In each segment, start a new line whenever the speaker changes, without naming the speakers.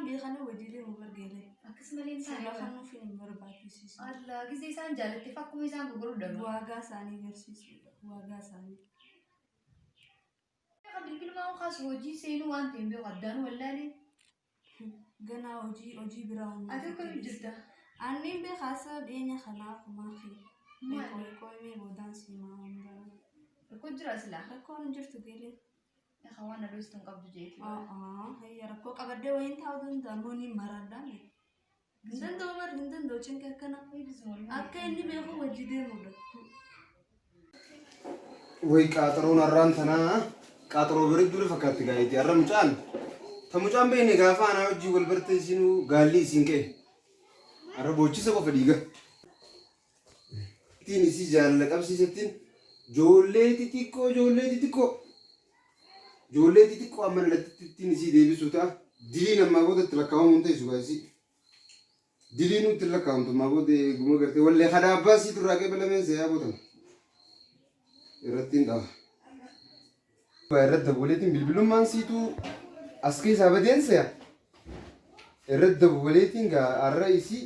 بيخانه وجيلي مبرجله
أكسم لين سان
سلا خانه في المربع سيسي
الله كذي سان جالت تفكوا ميزان بقول ده
واجا ساني غرسيسي واجا ساني
قبل كل ما خاص وجي سينو وانت يبي غدان ولا لي
جنا وجي براهم
أتوقع جدا
أني بخاصة ديني خلاق ما في كوي مي بودان سيما
كنت راسلا
ركون جرت قلي
يا خوانا لو استنقبض جيتي
هي ركو قبل وين تاودن داموني مرداني جندن دومر جندن دوچن كنا أكا إني بيخو وجدي مبر
وي قاطرون الرانتنا قاطرو برد دول فكرت غايتي الرمجان تمجان بيني غافا انا وجي والبرت سينو غالي سينكي araboochi isa qofa dhiiga ittiin isi jaalala qabsiisettiin joollee xixiqqoo amma lalatti ittiin isi deebisuu ta'a diliin ammaa booda itti lakkaa'amuun ta'e sugaa isi diliinuu itti lakkaa'amtu ammaa booda eeguma gartee wallee hadaa abbaa sii turraa qeebalameen seeyaa bootan irrattiin dhawa. Irratti daboleetiin bilbilummaan siituu as keessaa badeen seeyaa irratti daboleetiin arra isii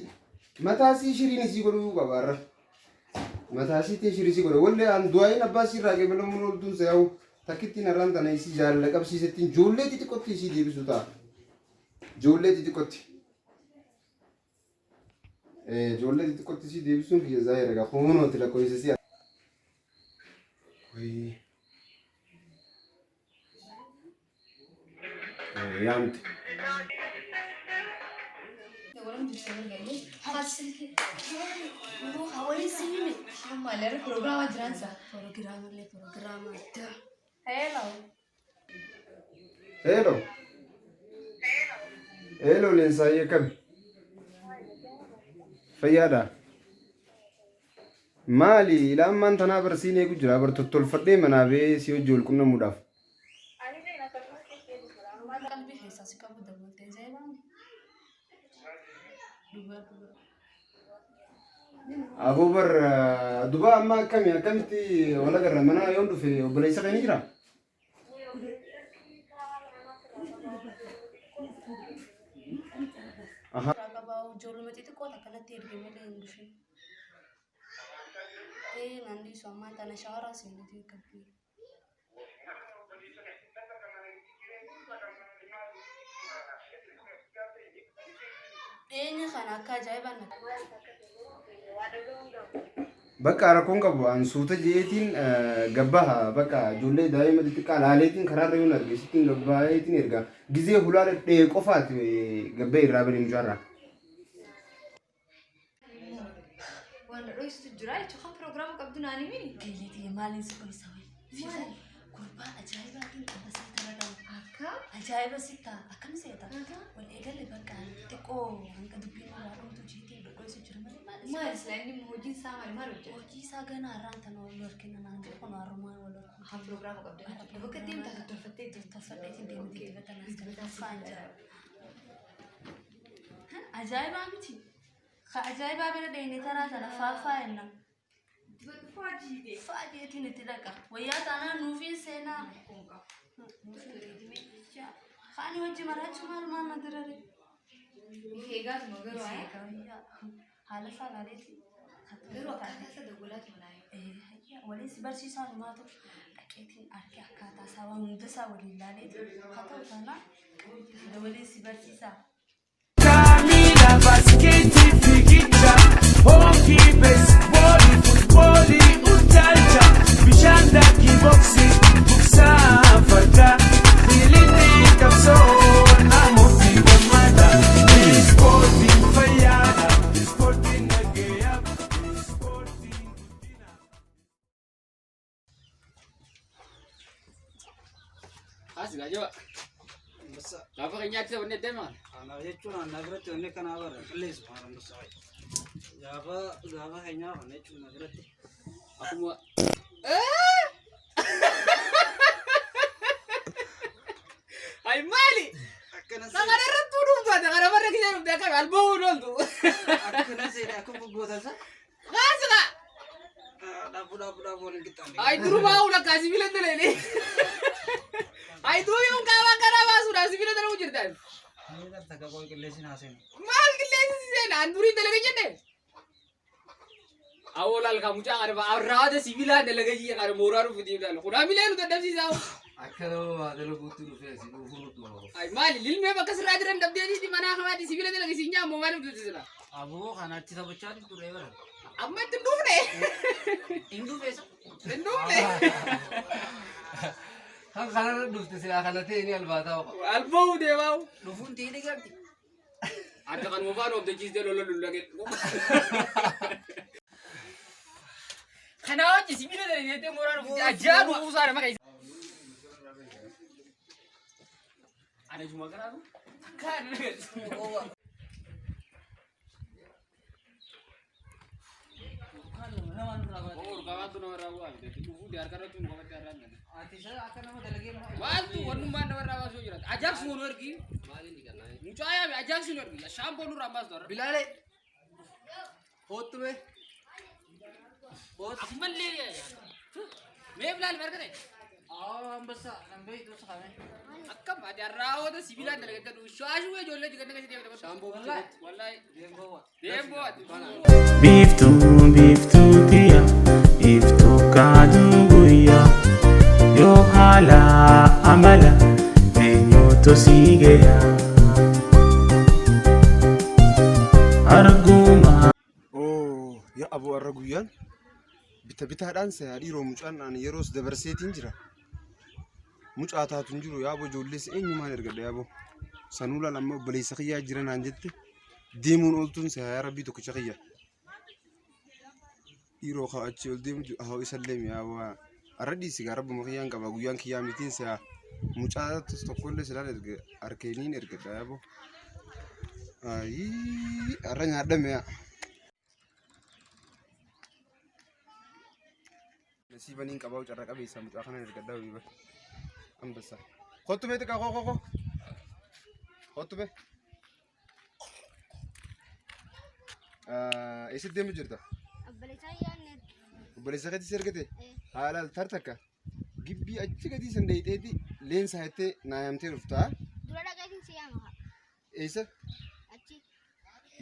mataasii shiriin isii godhuu qaba arra mataasii tee shirii isii godha wallee aan du'aayin abbaa sii irraa qeebalamuun oltuun se'aa'u takkittiin arraan tana isii jaalala qabsiisettiin joollee xixiqqootti isii deebisu ta'a joollee xixiqqootti isii deebisuun kiyya zaahira egaa homonooti lakkoofsa isii yaamte
Programa jiransa.
Hello Lensaayyee kami fayyaadha maali ilaamaan tanaa barsiin eegu jira bar tottolfadhee manaa bee si hojii wal qunnamuudhaaf Abubar duba amma akkamitti wala garra mana yoon dhufe obboleessa kan jira aha
Kakabau jolu mati itu kota kana tir gemele indushe nandi sama tanah syara sih nanti kapi nya kana ka jaiban
bakka rakkoon qabu an suuta jeetiin gabbaha bakka ijoollee daa'ima xixiqqaa laaleetiin karaarra yoon argeessittiin gabbaayeetiin erga gizee hulaala dhee qofaati gabbee irraa bane mucaarraa.
Wanda dhoo istu jira jechuun kan pirogiraama qabdu naani mini.
Gilleetii maaliin si qoysa wayi. Gurbaa ajaa'ibaatiin abbasii taradhamu akka ajaa'iba sitta akkam seeta wal eegalle bakka xiqqoo hanga dubbiin irraa dhumtu jeetiin dhodhoosu jira malee
maal isla inni hojiin isaa maal hojjeta?
hojii isaa ganaa irraan tan wal harkina naan jedhu kun harrumaan wal harkina.
Kan pirogiraama qabdu. Bakka deemtaa tottolfattee
tottolfadheetiin deemtee dibata naas kan taasifaan jira. Ajaa'ibaa miti. Ka ajaa'ibaa bira deemnee taraa sana faafaa jenna. Faajiitiin itti dhaqa. Wayyaa taanaan nuufiin seenaa. Kaani wajji maraachuu maal na dirare.
Eegaatuma garuu
haala saalaaleeti.
garuu akkaataa isa dogolaatu malaayi.
Waliin si barsiisaa dhumaatu dhaqeetiin arkee akkaataa isaa waan hundasaa waliin ilaaleeti. Haa ta'u taanaan waliin si barsiisaa.
Camila basquete fikicha hockey baseball football utalcha bishanda kickboxing buksa fata dilini kapso namo fiwa mata sporting fayada sporting nagaya sporting dina
Asga jo Gaafa keenyaatti wanni deemaa?
Ana jechuun ana biratti wanni kana bara qilleessu maara musaa. Gaafa keenyaa kana jechuun ana biratti.
Akkuma Ay maali?
Akkana
Nama irratti tuudhuutu ati kana barra kiyyaa dhufte akka alboo ooltu.
akkuma gootansa.
Gaasira.
Dhaabu waliin qixxaanne.
Ay durumaa uula kaasi bileen daleeni. Ay duuyuun kaawwan karaa baasuudhaaf si bileen daluu jirtan.
Ini tak kau kelesin hasil.
Maal qilleensi seenaan durii dalaga jenne. Awolal kamu jangan ada arada sibilan dalaga jii kan mooraa dhufti dal. Kuna mileen dadhabsiisaa.
Akkanuma dhala guutuu dhufee si dhufuun dhufu.
Ay maali lilmee bakka sirraa jiran dhabdee di mana kamaati sibila dalaga si nyaamoo maal dhufti sila.
Abu kan achi sabachaa tu driver.
Amma itti dhufne.
Hindu besa.
Hin dhufne.
Kan kanarra dhufte silaa kana ta'e ni albaataa oqa.
Alba'uu deemaa.
Dufun tiidi galti.
Adda kan mufaan obdachiistee lola lullage. Kana hojii sibila dalaga mooraa dhufti ajaa dhufuusaa nama keessa. Ada cuma kerana kan. Oh, kawan tu nama rawan. Jadi tu biar kerana tu kawan tiaran.
Ati saya akan nama dalagi.
Waktu warna mana nama rawan so jelas. Ajak semua luar ki. Mucaya ajak semua luar ki. Syam pun rampas dor.
Bilale. Hot me.
Aku beli ya. Me Bilal berkata.
Ambasa nambai itu sekarang.
Akka ada rawan tu sibilan dalam kita tu. Syashu je jolle juga dengan dia dapat.
Syambo
Wallahi.
Dembawa.
Biftu dia, iftu kaduguya. Yo hala amala, enyo to sigeya. Arguma.
Oh, ya Abu Araguyan. Bita-bitaadhaan saya dhiiroo mucaan ani yeroos dabarseetiin jira. Mucaa taatu hin jiru yaaboo ijoollees eenyumaan ergadha yaaboo. Sanuulaan amma obboleessa kiyyaa jira naan jette deemuun ooltuun saya yaa rabbii tokkicha kiyya. Dhiiroo kaa achi ol deemu haa isallee yaaboo har'a dhiisi gaa rabbuma kiyyaan qaba guyyaan kiyyaa mitiin saya mucaa tokkollee silaan erga arkeeniin ergadha yaaboo. Ayii har'a nyaadhame yaa. Nasiibaniin qabaa carraa qabeessa mucaa kana ergadhaa wiiba. Ambassa. Kottu mee xiqqaa koo. Kottu mee. Eessatti deemu jirta? Obboleessa keetis ergate? Haala tartakka. Gibbii achi gadi san dheeyiteeti leensa hettee naayamtee dhuftaa?
Dura dhaqaatiin si yaama.
Eessa?
Achi.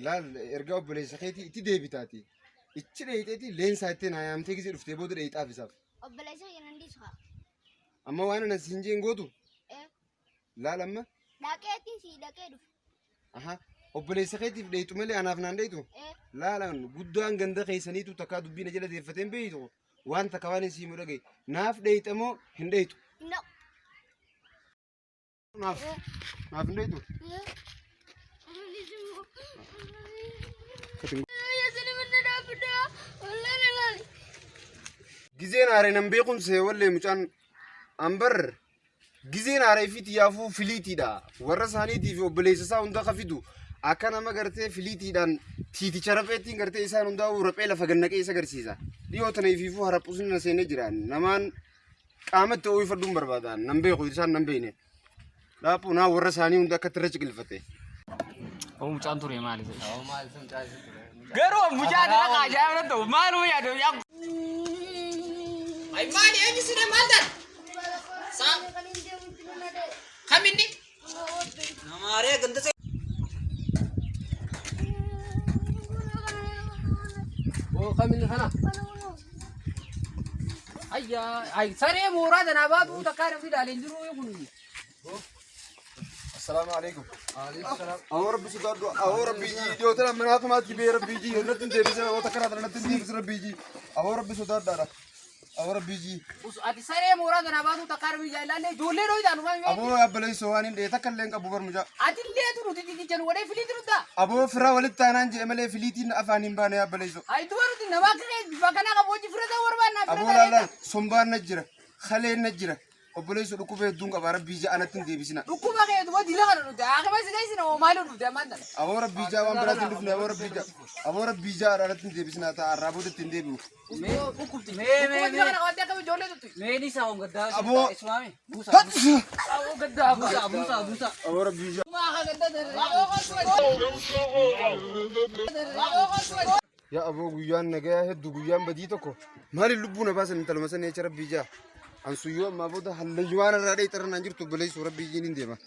Laal erga obboleessa keetii itti deebitaati. Ichi dheeyiteeti leensa hettee naayamtee gisee dhuftee booda dheeyitaaf isaaf.
Obboleessa kee nan dhiisu haa.
Amma waan ana siin jeen gootu? Laal amma?
Dhaqeetiin si dhaqee dhufu.
Aha. Obboleessa keetiif dheeytu malee anaaf naan dheeytu? Laalaan guddaan ganda keessaniitu takkaa dubbiina jala deeffateen beeytu waan takka waan isii mudhage naaf dheeytamoo hin dheeytu?
Hin dhaqu.
Naaf hin dheeytu? Gizeen aaree nan beekumse wallee mucaan ambar gizeen aaree fi xiyyaafuu filiitiidha warra isaaniitii fi obboleessa isaa hunda kafidu akka nama gartee filiitiidhaan tiiticha rapheettiin gartee isaan hundaa'u raphee lafa gannaqee isa agarsiisa dhiyoo tana ifiifuu haraphuusni na seenee jiran namaan qaamatti ooyifadhuun barbaadan nan beeku isaan nan beekne dhaaphu naa warra isaanii hunda akka irra ciqilfate.
Oh mucaan ture maali?
Oo maal sun caasisa ture.
Garuu mucaa dalagaa ajaa'ibaa ta'u maaluma yaadu yaa. Ay maali eenyu sinee maal ta'a? Saa kaminni?
Namare ganda se.
Oo kamin kana.
Ayyaa ay saree mooraa danaa baatu takkaa namni daaleen jiru yoo kuni.
السلام عليكم.
Alayhi salaam.
أهو ربي سداد أهو ربي جي ديو ترى من هذا ما تجيب ربي جي نتن تبي سنا وتكرر هذا نتن تبي ربي جي أهو ربي سداد دارا أهو ربي جي
Ati saree mooraa danaa baatu takkaa namni jaalladhe ijoollee dhooyi taanu maal
أبو أبلي سواني ده تكلم أبو برمجا
ati illee turu titi jenu wadee filiiti nuta.
أبو فرا ولد تانان جي أملي فليتين أفانين بانه أبلي سو
Ay duwwaru ti namaa kee fakkanaa qabu hojii fira ta'uu barbaanna.
أبو لا لا سومبان نجرة خليه نجرة أبلي سو ركوبه دون كبار ربي جي أنا تندي بسنا
Dhukkuma kee duwwaa dila kana nuti akka maal sidee sina maaloo nuti ammaan dhala.
أبو ربي جا وان برا تندي بسنا أبو ربي جا أنا تندي بسنا تا رابو تندي بو
Me ukupti.
Dhukkuma dila kana qabatee akka ijoollee tutti.
Me ni sa om gadda.
Abo.
Ismami. Busa.
Awwa gaddaa
Busa.
أبو ربي جا
Maa ka gaddaa darre.
يا أبو جيان نجاه هدو جيان بديتكو مالي لبونا بس أنت لما سنة ربي جا أن سيوم ما بوده هل جوانا رأي ترى نجيب تبلي سورة بيجين ديما